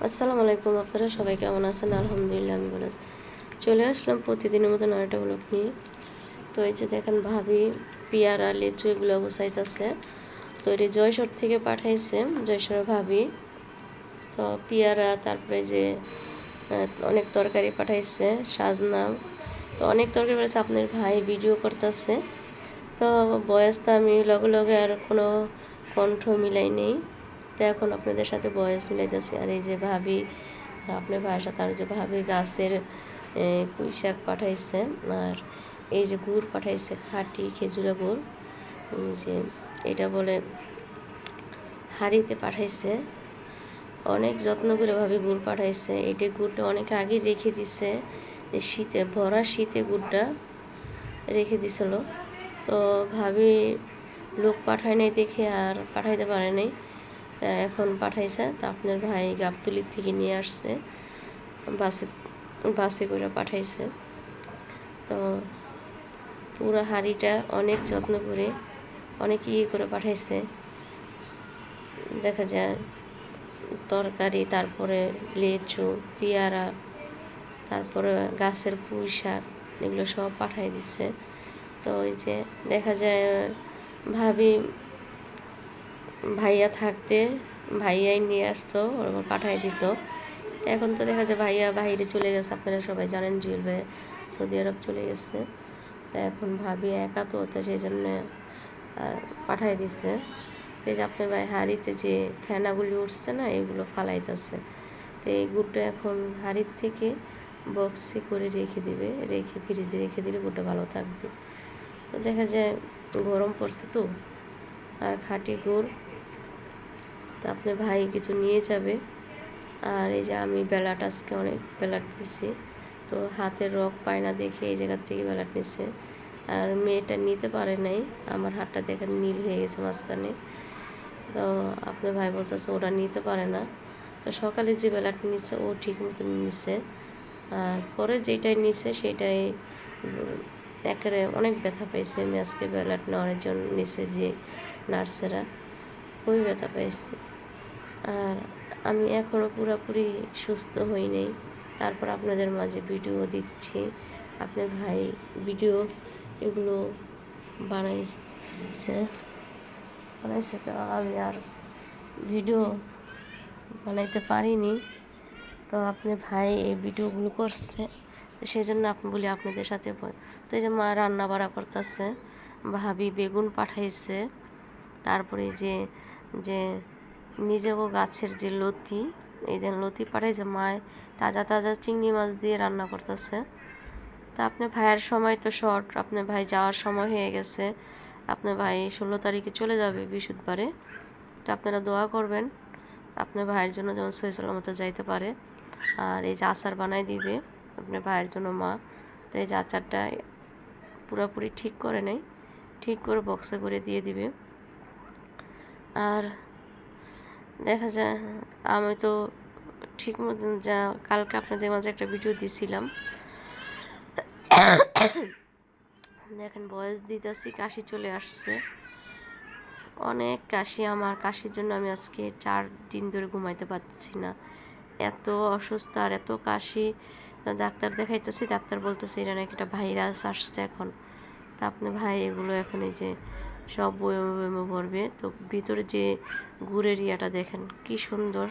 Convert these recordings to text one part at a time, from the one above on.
আসসালামু আলাইকুম, আপনারা সবাই কেমন আছেন? আলহামদুলিল্লাহ আমি ভালো আছি। চলে আসলাম প্রতিদিনের মতো আরেকটা ব্লগ নিয়ে। তো এই যে দেখেন ভাবি পেয়ারা লিচু এগুলো গুছাইতেছে। তো এটি জয়সর থেকে পাঠাইছে, জয়সর ভাবি। তো পেয়ারা, তারপরে যে অনেক তরকারি পাঠাইছে, সাজনা। তো অনেক তরকারি পাঠাইছে, আপনার ভাই ভিডিও করতেছে। তো বয়সটা আমি লগে লগে আর কোনো কণ্ঠ মিলাই নেই। তো এখন আপনাদের সাথে বয়স মিলাইতেছি। আর এই যে ভাবি, আপনার ভাইয়ের সাথে আর যে ভাবি গাছের পুঁই শাক পাঠাইছে, আর এই যে গুড় পাঠাইছে, খাঁটি খেজুরা গুড়। যে এটা বলে হাঁড়িতে পাঠাইছে, অনেক যত্ন করে ভাবি গুড় পাঠাইছে। এটা গুড়টা অনেক আগে রেখে দিছে, শীতে ভরা শীতে গুড়টা রেখে দিছিল। তো ভাবি লোক পাঠায় নাই দেখে আর পাঠাইতে পারে নাই, তা এখন পাঠাইছে। তা আপনার ভাই গাবতলির থেকে নিয়ে আসছে, বাসে বাসে করে পাঠাইছে। তো পুরো হাঁড়িটা অনেক যত্ন করে, অনেক করে পাঠাইছে। দেখা যায় তরকারি, তারপরে লিচু, পেয়ারা, তারপরে গাছের পুঁই শাক, এগুলো সব পাঠাই দিচ্ছে। তো ওই যে দেখা যায় ভাবি ভাইয়া থাকতে ভাইয়াই নিয়ে আসতো, ওর পাঠাই দিত। এখন তো দেখা যায় ভাইয়া বাইরে চলে গেছে, আপনারা সবাই জানেন জুয়েল ভাই সৌদি আরব চলে গেছে। তা এখন ভাবি একা, তো সেই জন্য পাঠাই দিচ্ছে। তো এই যে আপনার ভাই হাঁড়িতে যে ফেনাগুলি উঠছে না, এগুলো ফালাইতেছে। তো এই গুড়টা এখন হাঁড়ির থেকে বক্সে করে রেখে দিবে, রেখে ফ্রিজে রেখে দিলে গুড়টা ভালো থাকবে। তো দেখা যায় গরম পড়ছে তো, আর খাঁটি গুড়। তো আপনার ভাই কিছু নিয়ে যাবে। আর এই যে আমি বেলাট আজকে অনেক বেলাট দিছি, তো হাতের রগ পায় না দেখে এই জায়গার থেকে বেলাট নিচ্ছে। আর মেয়েটা নিতে পারে নাই, আমার হাতটা দেখেন নীল হয়ে গেছে মাঝখানে। তো আপনার ভাই বলতেছে ওটা নিতে পারে না। তো সকালে যে বেলাট নিচ্ছে ও ঠিক মতন নিচ্ছে, আর পরে যেটাই নিচ্ছে সেটাই একেবারে অনেক ব্যথা পাইছে। আমি আজকে বেলাট নেওয়ার জন্য নিচ্ছে যে নার্সেরা, খুবই ব্যথা পাইছি। আর আমি এখনও পুরোপুরি সুস্থ হই নাই, তারপর আপনাদের মাঝে ভিডিও দিচ্ছি। আপনার ভাই ভিডিও এগুলো বানাইছে বানাইছে তো আমি আর ভিডিও বানাইতে পারিনি। তো আপনার ভাই এই ভিডিওগুলো করছে, তো সেই জন্য আপনি বলি আপনাদের সাথে। তো এই যে মা রান্না বাড়া করতেছে, ভাবি বেগুন পাঠাইছে, তারপরে যে যে নিজেও গাছের যে লতি, এই যে লতি পাঠাইছে মায়, তাজা তাজা চিংড়ি মাছ দিয়ে রান্না করতেছে। তা আপনার ভাইয়ের সময় তো শর্ট, আপনার ভাই যাওয়ার সময় হয়ে গেছে। আপনার ভাই 16 তারিখে চলে যাবে বৃহস্পতিবারে। তো আপনারা দোয়া করবেন আপনার ভাইয়ের জন্য যেমন সহি সালামতে যাইতে পারে। আর এই যে আচার বানাই দিবে আপনার ভাইয়ের জন্য মা। তো এই যে আচারটা পুরোপুরি ঠিক করে নেই, ঠিক করে বক্সে করে দিয়ে দিবে। আর দেখা যায় আমি তো ঠিক মতন যা কালকে আপনাদের মাঝে একটা ভিডিও দিছিলাম, দেখেন বয়স দিতেছি, কাশি চলে আসছে, অনেক কাশি। আমার কাশির জন্য আমি আজকে 4 দিন ধরে ঘুমাইতে পারছি না, এত অসুস্থ আর এত কাশি। ডাক্তার দেখাইতেছি, ডাক্তার বলতেছে এটা নাকি একটা ভাইরাস আসছে এখন। তা আপনার ভাই এগুলো এখন এই যে সব বয়মে বয়মে ভরবে। তো ভিতরে যে গুড়ের ইয়াটা দেখেন কি সুন্দর,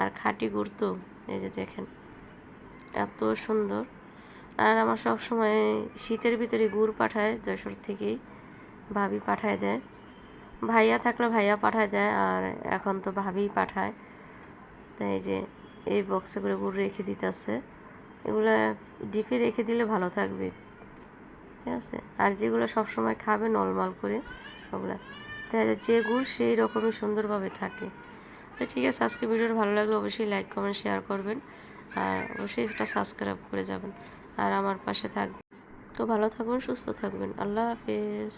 আর খাঁটি গুড় তো, এই যে দেখেন এত সুন্দর। আর আমার সব সময় শীতের ভিতরে গুড় পাঠায় যশোর থেকেই, ভাবি পাঠায় দেয়। ভাইয়া থাকলে ভাইয়া পাঠায় দেয়, আর এখন তো ভাবিই পাঠায়। তাই এই যে এই বক্সে করে গুড় রেখে দিতেছে, এগুলো ডিপে রেখে দিলে ভালো থাকবে, ঠিক আছে। আর যেগুলো সবসময় খাবে নর্মাল করে ওগুলা, তাই যে গুড় সেই রকমই সুন্দরভাবে থাকে। তো ঠিক আছে, আজকে ভিডিওটা ভালো লাগলে অবশ্যই লাইক কমেন্ট শেয়ার করবেন, আর অবশ্যই সেটা সাবস্ক্রাইব করে যাবেন, আর আমার পাশে থাকবেন। তো ভালো থাকবেন, সুস্থ থাকবেন, আল্লাহ হাফেজ।